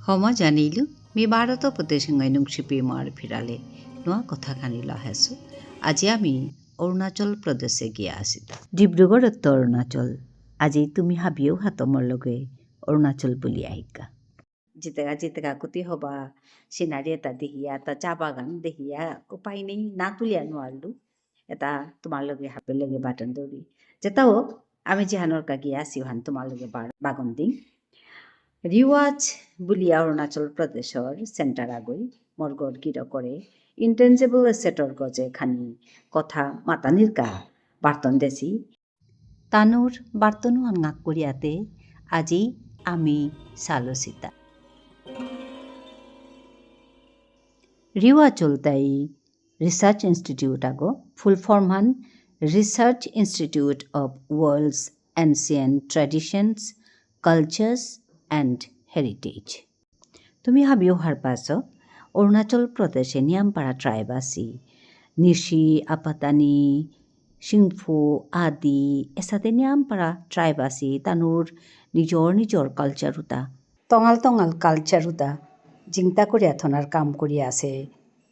Homa janilu mi Bharato Pradesh nungsipi mar phirale noa kotha khani lahesu আজি আমি অৰুণাচল প্ৰদেশে গিয়া আছিলো ডিব্ৰুগড়ত অৰুণাচল আজি তুমি হাবিও হাতমৰ লগে অৰুণাচল বুলি আহিকা জিতেগা কুটি হবা চিনাৰী এটা দেখিয়া এটা চাহ বাগান দেখিয়া উপায় নেই না তুলিয়া নোৱাৰিলো এটা তোমাৰ লগে হাপে লগে বাটন দৌৰি যেতাও আমি জিহানৰ কা গিয়া সিহান তোমাৰ লগে বাগন দিং রিওয়াজ বুলিয়া অৰুণাচল প্ৰদেশৰ চেণ্টাৰ আগৈ মৰগৰ গিৰ কৰে ইনটেঞ্জেবল এছেটৰ গজে খানি কথা মাতানির কা বার্তন দেছি তানুর বার্তনু আঙ্গাক করিয়াতে আজি আমি সালোসিতা রিওয়া চলতাই রিসার্চ ইনস্টিটিউট আগো ফুল ফর্ম হান research institute of worlds ancient traditions cultures and heritage তুমি হাবিও হার পাছ অৰুণাচল প্ৰদেশে নিয়ামপাৰা ট্ৰাইব আছে নিশি আপাতানি সিংফু আদি এসাতে নিয়ামপাৰা ট্ৰাইব আছে তানুর নিজৰ কালচারুতা টঙাল কালচারুতা জিংতা করিয়া থনার কাম করিয়া আছে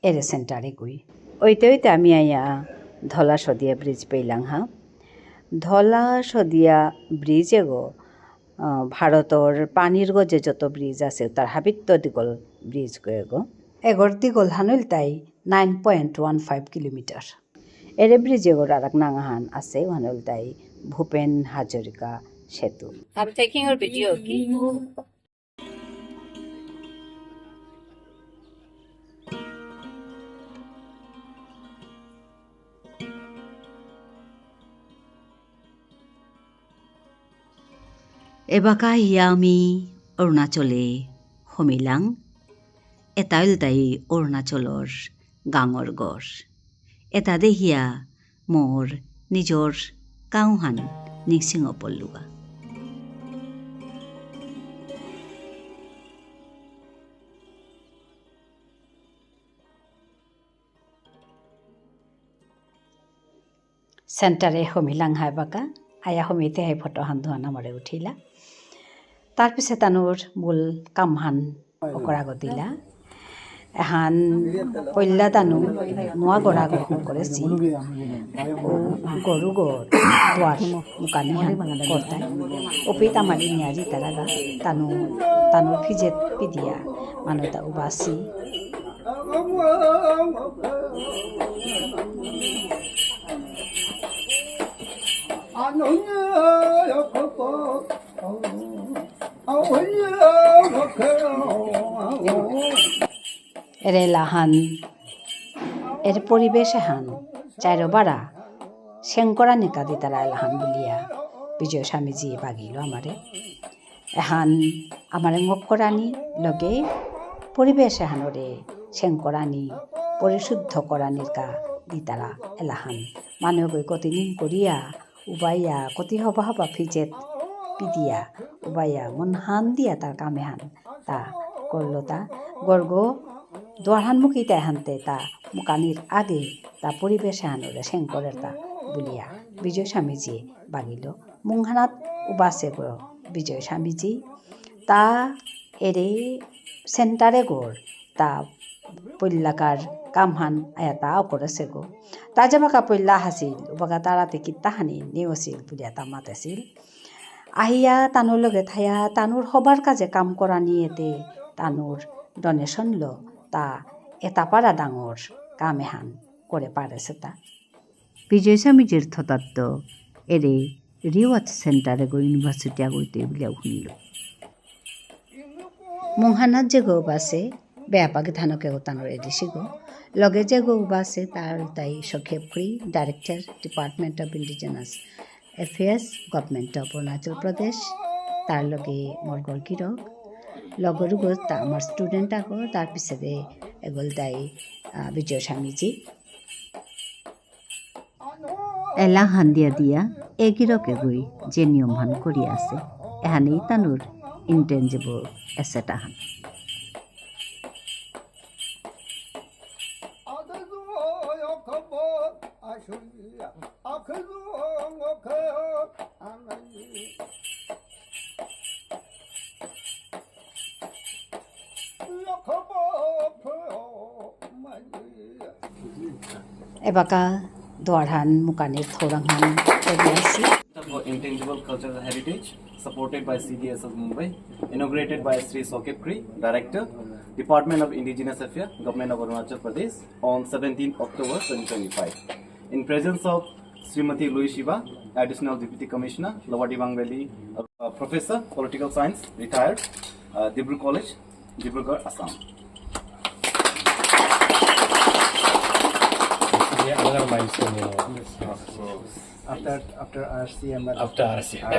এরে সেন্টারে গই ওইতে আমি আয়া ধলা সদিয়া ব্রিজ পেলাম হা ধলা সদিয়া ব্রিজ এগো ভারতর পানির গজে যত ব্রিজ আছে তার হাবিত্য দীঘল ব্রিজ গো এগর দীঘল হানুল তাই 9.15 কিলোমিটার এরে ব্রিজ এগর আর এক নাঙাহান আছে হানুল তাই ভূপেন হাজরিকা সেতু I'm taking a video, okay? এবাকা হিয়া আমি অৰুণাচলে সমিলাং এটা তাই অৰুণাচলৰ গাঙৰ গড় এটা দেহিয়া মোৰ নিজৰ গাঁওহান নিচিঙ পল্লুগা সেন্টারে সমিলাং হাই বাকা আয়া সমিতে হাই ফটো হান ধোৱানা মৰে উঠিলা তাৰপিছত তানোর মূল কামহান অকৰা গতিলা এহান পল্লা তানু নোয়া গড়া গ্রহণ করেছি গরু গড় দোয়ার মুকানি হান করতাই ওপি তামারি নিয়াজি তারাগা তানুর ফিজেত পিদিয়া মানুতা উবাসি এরে লাহান এর পরিবেশে হান চাইরো বাড়া সেঙ্করা নিকাদি তারা লাহান বলিয়া বিজয় স্বামীজি বাগিল আমারে এহান আমারে মক্করানি লগে পরিবেশ এহানরে সেঙ্করানি পরিশুদ্ধ করানির কা দি তারা এলাহান মানুষ গই কতি নিম করিয়া উবাইয়া কতি হবা ফিজেত পিদিয়া উবাইয়া মন হান দিয়া তার কামে হান তা করলো তা গর্গ দোয়ারহান মুখী তাই হানতে তা মুকানির আগে তা পরিবেশে হানরে সেঙ্করের তা বলিয়া বিজয় স্বামীজি বাগিল মুংহানাত উবাসে গো বিজয় স্বামীজি তা এরে সেন্টারে গোর তা পল্লাকার কামহান আয়া তাও করেছে গো তা যাবাকা পল্লা হাসিল উবাকা তারাতে কিত্তাহানি নেওছিল বুলিয়া তা মাতেছিল আহিয়া তানুর লগে থাইয়া তানুর হবার কাজে কাম করা নিয়েতে তানুর ডোনেশন লো তা এটা পারা ডাঙর কামেহান করে পারেছে তা বিজয় স্বামীজির থতাত্ত এরে রিওয়াজ সেন্টারে গো ইউনিভার্সিটি আগইতে বলিয়া শুনল মুহানাত যে গো বাসে বেয়াপাকে ধানকে গো তানোর এডিসি গো লগে যে গো বাসে তার তাই সখেপ্রি director department of indigenous affairs government of Arunachal Pradesh তার লগে মরগর গিরক লগরু গো তা আমার স্টুডেন্ট আগো তার পিছনে এগোল তাই বিজয় স্বামীজি এলা হান দিয়া এগিরকে গই যে নিয়ম হান করি আছে এহানেই তানুর intangible asset Han Ebaka Dwarhan Mukanir Thorangan Tobiasi. For Intangible Cultural Heritage, supported by CDSS Mumbai, inaugurated by Sri Sokip Kri, Director, Department of Indigenous Affairs, Government of Arunachal Pradesh, on 17th October 2025. In presence of Srimati Louis Shiva, Additional Deputy Commissioner, Lower Dibang Valley, Professor, Political Science, retired, Dibru College, Dibrugarh, Assam. Yeah, another milestone, you know. So, After RCM. After RCM.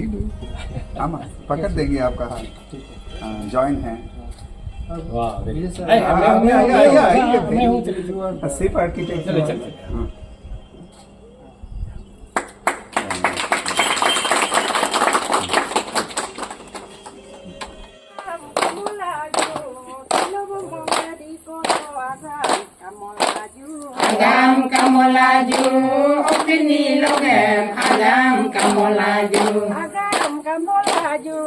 इधर हम पकड़ देंगे आपका हाथ join है वाह, very good. सिर्फ architect Agam kamolaju, opini logem. Agam kamolaju, Agam kamolaju,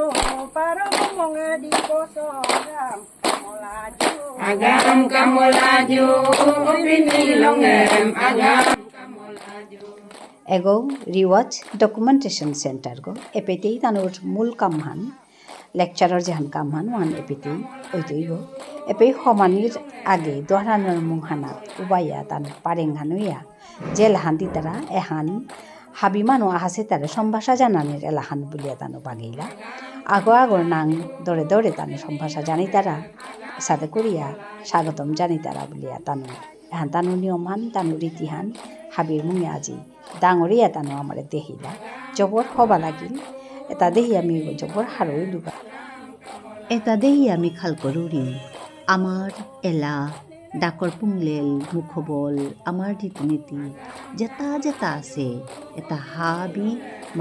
para monga di koso agam kamolaju. agam kamolaju, opini logem. Agam kamolaju. Ego Rewatch Documentation Center go epeti tanur mul kamhan lecturer jahan kamhan wan epeti oitoi go epe homanir age dohranor munghana ubaya tan parenghanuya jel handi tara ehan habimano ahase tara sombhasha jananir elahan bulia tanu bagila agor nang dore tanu sombhasha jani tara sade kuriya স্বাগতম জানি তারা বুলিয়া তানু এহান তানু নিয়মহান তানু রীতিহান হাবির মুঙে আজি ডাঙরিয়া তানু আমারে দেহিলা জবর হবা লাগিল এটা দেহি আমি জবর হারই লুবা এটা দেহি আমি খাল করুরি আমার এলা ডাকর পুংলেল মুখবল আমার রীতিনীতি যেটা আছে এটা হাবি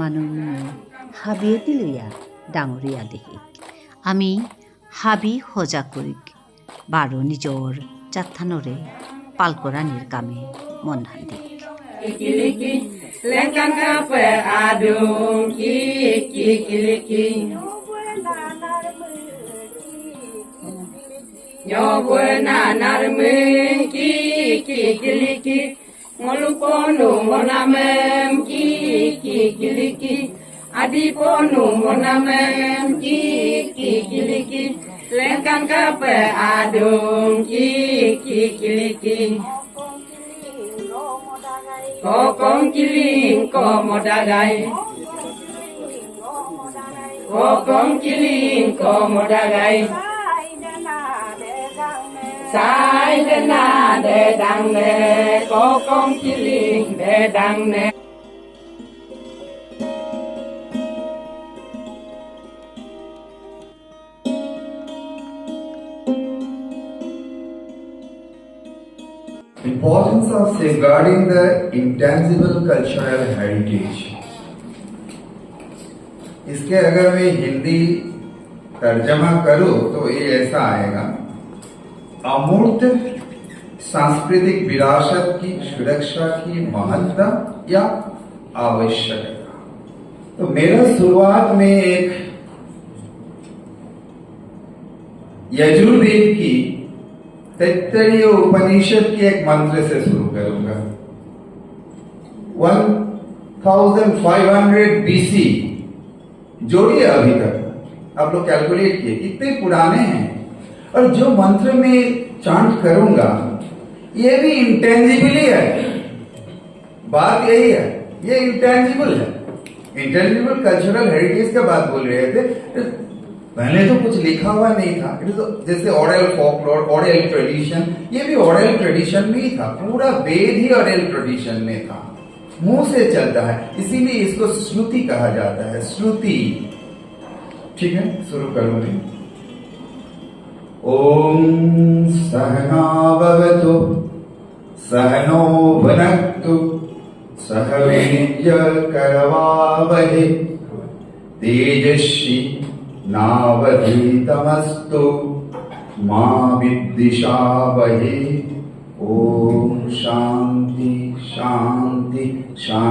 মানুষ হাবিয়েতি লইয়া ডাঙরিয়া দেহি আমি হাবি সজা করিক বারো নিজর চাথানরে পালকরানির কামে মন হান্দিক Kiki, lengkan kape adung, kiki. Nyobwe nanar meng, kiki. Ngoluponu monamem, kiki. Adiponu monamem, kiki. Lengkan kape adung, kiki. Kokong kiling komodagai. Kokong kiling komodagai. Sai dana de dang ne. Kokong kiling de dang ne. Importance of safeguarding the intangible cultural heritage. इसके अगर मैं हिंदी तर्जमा करूं तो ये ऐसा आएगा, अमूर्त सांस्कृतिक विरासत की सुरक्षा की महत्ता या आवश्यकता। तो मेरा शुरुआत में एक यजुर्वेद की तैत्तरीय उपनिषद के एक मंत्र से शुरू करूंगा। 1500 BC जोड़िए, अभी तक आप लोग कैलकुलेट किए कितने पुराने हैं। और जो मंत्र में चांट करूंगा ये भी इंटेंजिबली है। बात यही है, ये इंटेंजिबल है। इंटेंजिबल कल्चरल हेरिटेज का बात बोल रहे थे। पहले तो कुछ लिखा हुआ नहीं था, जैसे ऑरल फोकलोर, ऑरल ट्रेडिशन, ये भी ऑरल ट्रेडिशन में ही था। पूरा वेद ही ऑरल ट्रेडिशन में था, मुंह से चलता है, इसीलिए इसको श्रुति कहा जाता है। श्रुति, ठीक है, शुरू करूंगी। ओम सहना भवतु सहनो भुनक्तु सह वीर्यकरवावहै तेजस्वी नावधीतमस्तु मा विद्विषावहै। ओम शांति शांति शांति।